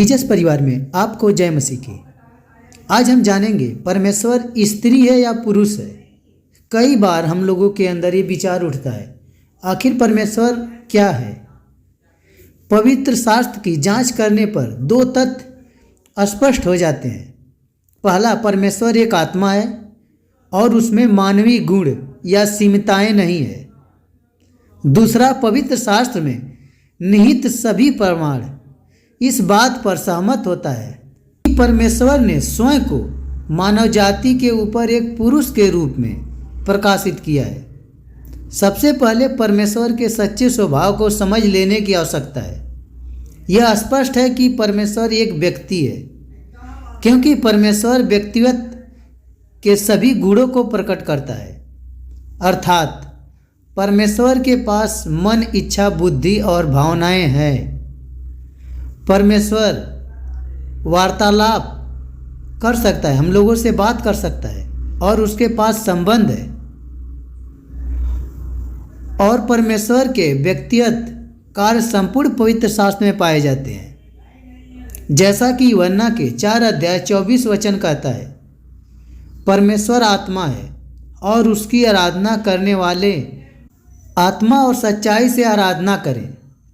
Jesus परिवार में आपको जय मसीह की। आज हम जानेंगे परमेश्वर स्त्री है या पुरुष है। कई बार हम लोगों के अंदर ये विचार उठता है, आखिर परमेश्वर क्या है। पवित्र शास्त्र की जांच करने पर दो तथ्य स्पष्ट हो जाते हैं। पहला, परमेश्वर एक आत्मा है और उसमें मानवीय गुण या सीमितताएं नहीं है। दूसरा, पवित्र शास्त्र में निहित सभी प्रमाण इस बात पर सहमत होता है कि परमेश्वर ने स्वयं को मानव जाति के ऊपर एक पुरुष के रूप में प्रकाशित किया है। सबसे पहले परमेश्वर के सच्चे स्वभाव को समझ लेने की आवश्यकता है। यह स्पष्ट है कि परमेश्वर एक व्यक्ति है, क्योंकि परमेश्वर व्यक्तित्व के सभी गुणों को प्रकट करता है। अर्थात परमेश्वर के पास मन, इच्छा, बुद्धि और भावनाएं हैं। परमेश्वर वार्तालाप कर सकता है, हम लोगों से बात कर सकता है और उसके पास संबंध है। और परमेश्वर के व्यक्तिगत कार्य संपूर्ण पवित्र शास्त्र में पाए जाते हैं। जैसा कि यूहन्ना के 4:24 कहता है, परमेश्वर आत्मा है और उसकी आराधना करने वाले आत्मा और सच्चाई से आराधना करें,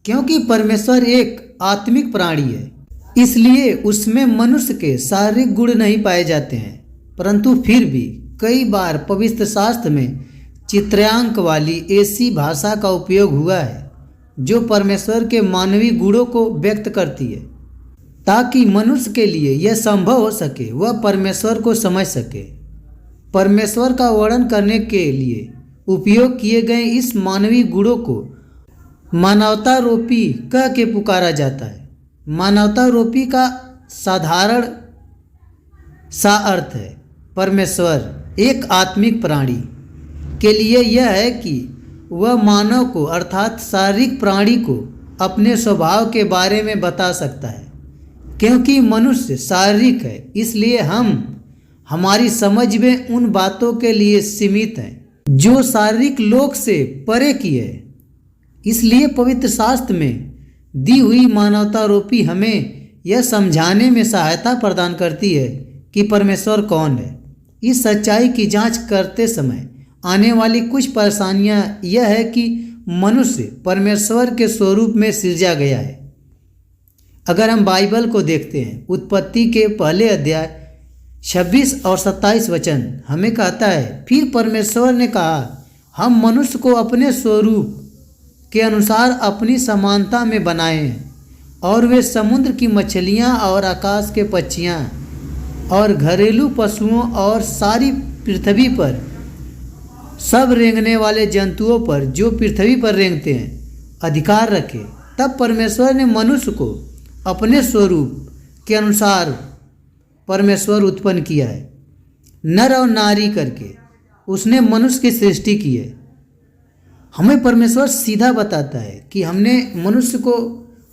क्योंकि परमेश्वर एक आत्मिक प्राणी है। इसलिए उसमें मनुष्य के शारीरिक गुण नहीं पाए जाते हैं, परंतु फिर भी कई बार पवित्र शास्त्र में चित्रांक वाली ऐसी भाषा का उपयोग हुआ है जो परमेश्वर के मानवीय गुणों को व्यक्त करती है, ताकि मनुष्य के लिए यह संभव हो सके वह परमेश्वर को समझ सके। परमेश्वर का वर्णन करने के लिए उपयोग किए गए इस मानवीय गुणों को मानवतारोपी कह के पुकारा जाता है। मानवतारोपी का साधारण सा अर्थ है परमेश्वर एक आत्मिक प्राणी के लिए यह है कि वह मानव को अर्थात शारीरिक प्राणी को अपने स्वभाव के बारे में बता सकता है। क्योंकि मनुष्य शारीरिक है, इसलिए हम हमारी समझ में उन बातों के लिए सीमित हैं जो शारीरिक लोक से परे की है। इसलिए पवित्र शास्त्र में दी हुई मानवतारोपी हमें यह समझाने में सहायता प्रदान करती है कि परमेश्वर कौन है। इस सच्चाई की जांच करते समय आने वाली कुछ परेशानियां यह है कि मनुष्य परमेश्वर के स्वरूप में सृजा गया है। अगर हम बाइबल को देखते हैं, उत्पत्ति के पहले अध्याय 26 और 27 हमें कहता है, फिर परमेश्वर ने कहा, हम मनुष्य को अपने स्वरूप के अनुसार अपनी समानता में बनाए हैं और वे समुद्र की मछलियां और आकाश के पक्षियां और घरेलू पशुओं और सारी पृथ्वी पर सब रेंगने वाले जंतुओं पर जो पृथ्वी पर रेंगते हैं अधिकार रखे। तब परमेश्वर ने मनुष्य को अपने स्वरूप के अनुसार परमेश्वर उत्पन्न किया है। नर और नारी करके उसने मनुष्य की सृष्टि की है। हमें परमेश्वर सीधा बताता है कि हमने मनुष्य को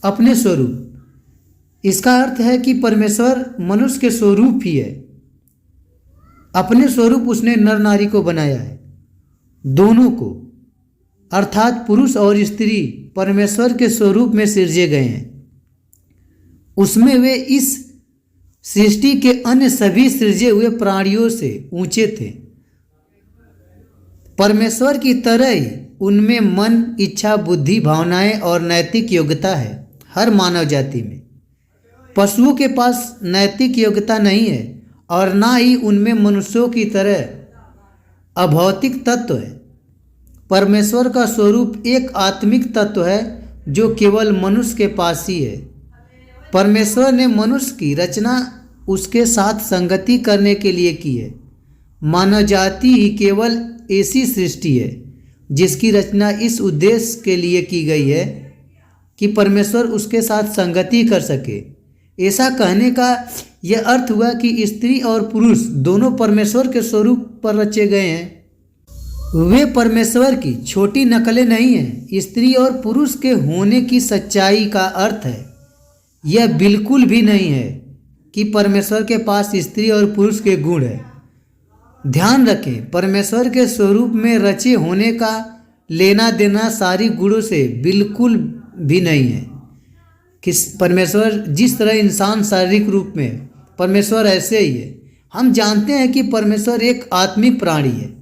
अपने स्वरूप, इसका अर्थ है कि परमेश्वर मनुष्य के स्वरूप ही है। अपने स्वरूप उसने नर नारी को बनाया है। दोनों को अर्थात पुरुष और स्त्री परमेश्वर के स्वरूप में सृजे गए हैं। उसमें वे इस सृष्टि के अन्य सभी सृजे हुए प्राणियों से ऊंचे थे। परमेश्वर की तरह ही उनमें मन, इच्छा, बुद्धि, भावनाएं और नैतिक योग्यता है। हर मानव जाति में पशुओं के पास नैतिक योग्यता नहीं है और ना ही उनमें मनुष्यों की तरह अभौतिक तत्व है। परमेश्वर का स्वरूप एक आत्मिक तत्व है जो केवल मनुष्य के पास ही है। परमेश्वर ने मनुष्य की रचना उसके साथ संगति करने के लिए की है। मानव जाति ही केवल ऐसी सृष्टि है जिसकी रचना इस उद्देश्य के लिए की गई है कि परमेश्वर उसके साथ संगति कर सके। ऐसा कहने का यह अर्थ हुआ कि स्त्री और पुरुष दोनों परमेश्वर के स्वरूप पर रचे गए हैं। वे परमेश्वर की छोटी नकलें नहीं हैं। स्त्री और पुरुष के होने की सच्चाई का अर्थ है यह बिल्कुल भी नहीं है कि परमेश्वर के पास स्त्री और पुरुष के गुण है। ध्यान रखें, परमेश्वर के स्वरूप में रचे होने का लेना देना सारी गुणों से बिल्कुल भी नहीं है। कि परमेश्वर जिस तरह इंसान शारीरिक रूप में है, परमेश्वर ऐसे ही है। हम जानते हैं कि परमेश्वर एक आत्मिक प्राणी है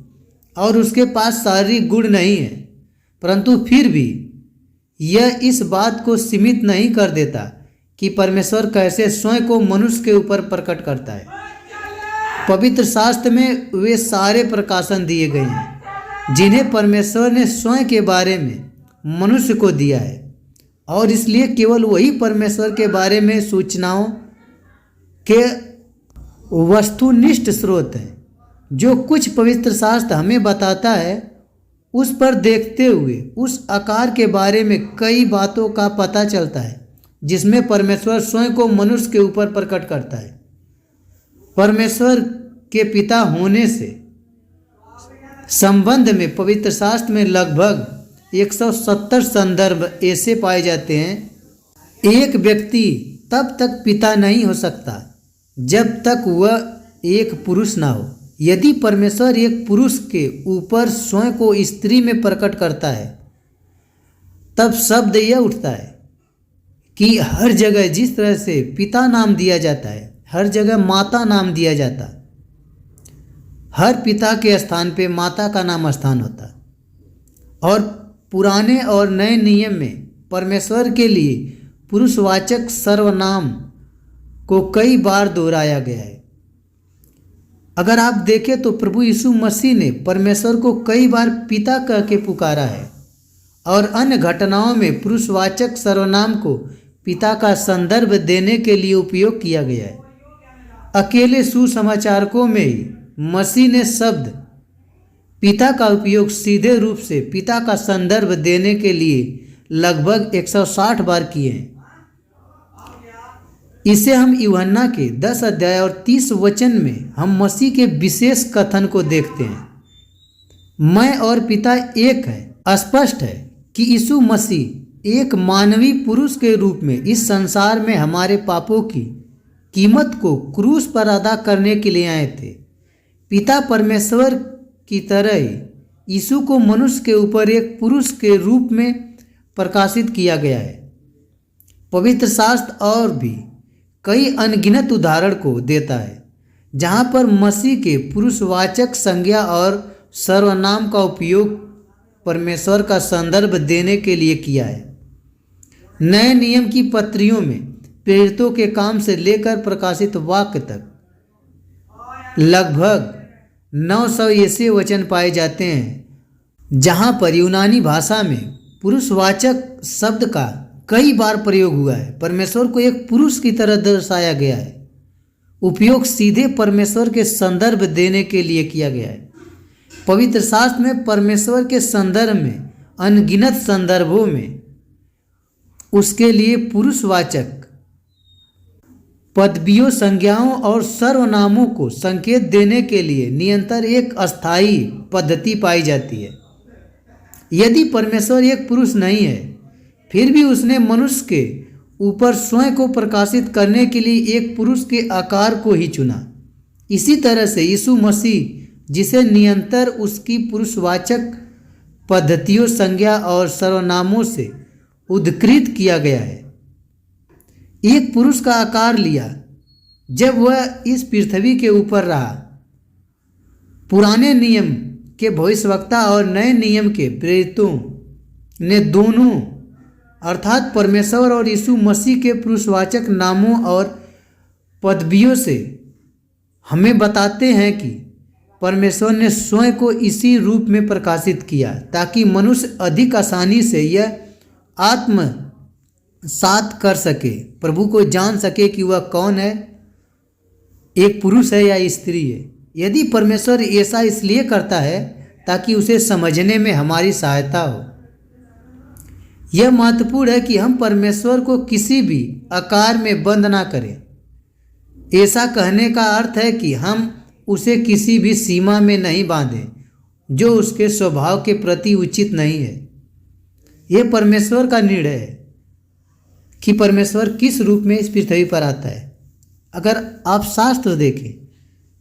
और उसके पास शारीरिक गुण नहीं है, परंतु फिर भी यह इस बात को सीमित नहीं कर देता कि परमेश्वर कैसे स्वयं को मनुष्य के ऊपर प्रकट करता है। पवित्र शास्त्र में वे सारे प्रकाशन दिए गए हैं जिन्हें परमेश्वर ने स्वयं के बारे में मनुष्य को दिया है, और इसलिए केवल वही परमेश्वर के बारे में सूचनाओं के वस्तुनिष्ठ स्रोत हैं। जो कुछ पवित्र शास्त्र हमें बताता है, उस पर देखते हुए उस आकार के बारे में कई बातों का पता चलता है जिसमें परमेश्वर स्वयं को मनुष्य के ऊपर प्रकट करता है। परमेश्वर के पिता होने से संबंध में पवित्र शास्त्र में लगभग 170 संदर्भ ऐसे पाए जाते हैं। एक व्यक्ति तब तक पिता नहीं हो सकता जब तक वह एक पुरुष ना हो। यदि परमेश्वर एक पुरुष के ऊपर स्वयं को स्त्री में प्रकट करता है, तब शब्द यह उठता है कि हर जगह जिस तरह से पिता नाम दिया जाता है, हर जगह माता नाम दिया जाता, हर पिता के स्थान पे माता का नाम स्थान होता। और पुराने और नए नियम में परमेश्वर के लिए पुरुषवाचक सर्वनाम को कई बार दोहराया गया है। अगर आप देखें तो प्रभु यीशु मसीह ने परमेश्वर को कई बार पिता कह के पुकारा है, और अन्य घटनाओं में पुरुषवाचक सर्वनाम को पिता का संदर्भ देने के लिए उपयोग किया गया है। अकेले सुसमाचारकों में ही मसीह ने शब्द पिता का उपयोग सीधे रूप से पिता का संदर्भ देने के लिए लगभग 160 बार किए हैं। इसे हम यूहन्ना के 10 अध्याय और 30 वचन में हम मसीह के विशेष कथन को देखते हैं, मैं और पिता एक है। स्पष्ट है कि यीशु मसीह एक मानवीय पुरुष के रूप में इस संसार में हमारे पापों की कीमत को क्रूस पर अदा करने के लिए आए थे। पिता परमेश्वर की तरह ही यीशु को मनुष्य के ऊपर एक पुरुष के रूप में प्रकाशित किया गया है। पवित्र शास्त्र और भी कई अनगिनत उदाहरण को देता है जहाँ पर मसीह के पुरुषवाचक संज्ञा और सर्वनाम का उपयोग परमेश्वर का संदर्भ देने के लिए किया है। नए नियम की पत्रियों में प्रेरितों के काम से लेकर प्रकाशित वाक्य तक लगभग 900 ऐसे वचन पाए जाते हैं जहाँ पर यूनानी भाषा में पुरुषवाचक शब्द का कई बार प्रयोग हुआ है। परमेश्वर को एक पुरुष की तरह दर्शाया गया है। उपयोग सीधे परमेश्वर के संदर्भ देने के लिए किया गया है। पवित्र शास्त्र में परमेश्वर के संदर्भ में अनगिनत संदर्भों में उसके लिए पुरुषवाचक पदवियों, संज्ञाओं और सर्वनामों को संकेत देने के लिए निरंतर एक अस्थायी पद्धति पाई जाती है। यदि परमेश्वर एक पुरुष नहीं है, फिर भी उसने मनुष्य के ऊपर स्वयं को प्रकाशित करने के लिए एक पुरुष के आकार को ही चुना। इसी तरह से यीशु मसीह, जिसे निरंतर उसकी पुरुषवाचक पद्धतियों, संज्ञा और सर्वनामों से उद्धृत किया गया है, एक पुरुष का आकार लिया जब वह इस पृथ्वी के ऊपर रहा। पुराने नियम के भविष्यवक्ता और नए नियम के प्रेरितों ने दोनों अर्थात परमेश्वर और यीशु मसीह के पुरुषवाचक नामों और पदवियों से हमें बताते हैं कि परमेश्वर ने स्वयं को इसी रूप में प्रकाशित किया ताकि मनुष्य अधिक आसानी से यह आत्मसात कर सके, प्रभु को जान सके कि वह कौन है, एक पुरुष है या स्त्री है। यदि परमेश्वर ऐसा इसलिए करता है ताकि उसे समझने में हमारी सहायता हो। यह महत्वपूर्ण है कि हम परमेश्वर को किसी भी आकार में बंद ना करें। ऐसा कहने का अर्थ है कि हम उसे किसी भी सीमा में नहीं बांधें जो उसके स्वभाव के प्रति उचित नहीं है। यह परमेश्वर का निर्णय है कि परमेश्वर किस रूप में इस पृथ्वी पर आता है। अगर आप शास्त्र देखें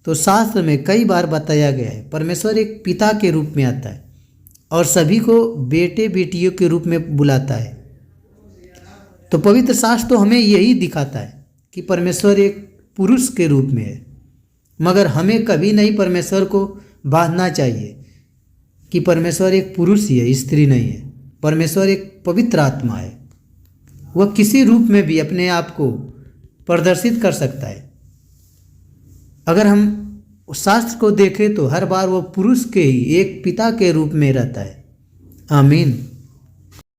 तो शास्त्र में कई बार बताया गया है परमेश्वर एक पिता के रूप में आता है और सभी को बेटे बेटियों के रूप में बुलाता है। तो पवित्र शास्त्र तो हमें यही दिखाता है कि परमेश्वर एक पुरुष के रूप में है, मगर हमें कभी नहीं परमेश्वर को बांधना चाहिए कि परमेश्वर एक पुरुष ही है, स्त्री नहीं है। परमेश्वर एक पवित्र आत्मा है, वह किसी रूप में भी अपने आप को प्रदर्शित कर सकता है। अगर हम शास्त्र को देखें तो हर बार वो पुरुष के ही एक पिता के रूप में रहता है। आमीन।